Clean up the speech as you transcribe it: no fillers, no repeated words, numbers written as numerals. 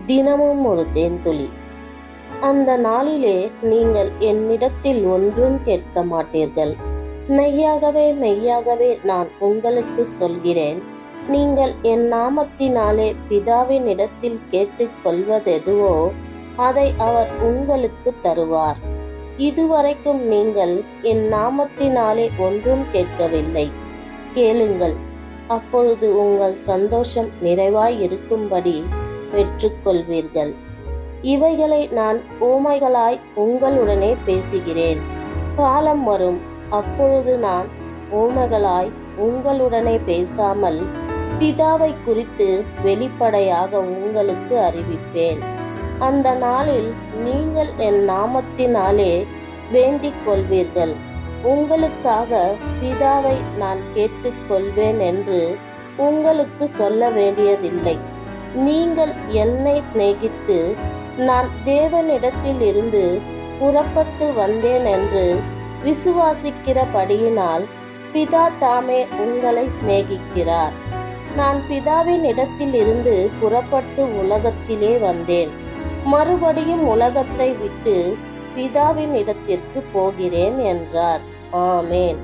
தினமும் ஒரு தேன்துளி. அந்த நாளிலே நீங்கள் என்னிடத்தில் ஒன்றும் கேட்க மாட்டீர்கள். மெய்யாகவே மெய்யாகவே நான் உங்களுக்கு சொல்கிறேன், நீங்கள் என் நாமத்தினாலே பிதாவின் இடத்தில் கேட்டுக்கொள்வதெதுவோ அதை அவர் உங்களுக்கு தருவார். இதுவரைக்கும் நீங்கள் என் நாமத்தினாலே ஒன்றும் கேட்கவில்லை. கேளுங்கள், அப்பொழுது உங்கள் சந்தோஷம் நிறைவாய் இருக்கும்படி பெற்றுக்கொள்வீர்கள். இவைகளை நான் உவமைகளாய் உங்களுடனே பேசுகிறேன். காலம் வரும், அப்பொழுது நான் உவமைகளாய் உங்களுடனே பேசாமல் பிதாவை குறித்து வெளிப்படையாக உங்களுக்கு அறிவிப்பேன். அந்த நாளில் நீங்கள் என் நாமத்தினாலே வேண்டிக் கொள்வீர்கள். உங்களுக்காக பிதாவை நான் கேட்டுக்கொள்வேன் என்று உங்களுக்கு சொல்ல வேண்டியதில்லை. நீங்கள் என்னை சிநேகித்து நான் தேவனிடத்தில் இருந்து புறப்பட்டு வந்தேன் என்று விசுவாசிக்கிறபடியினால் பிதா தாமே உங்களை சிநேகிக்கிறார். நான் பிதாவின் இடத்தில் இருந்து புறப்பட்டு உலகத்திலே வந்தேன். மறுபடியும் உலகத்தை விட்டு பிதாவின் இடத்திற்கு போகிறேன் என்றார். ஆமேன்.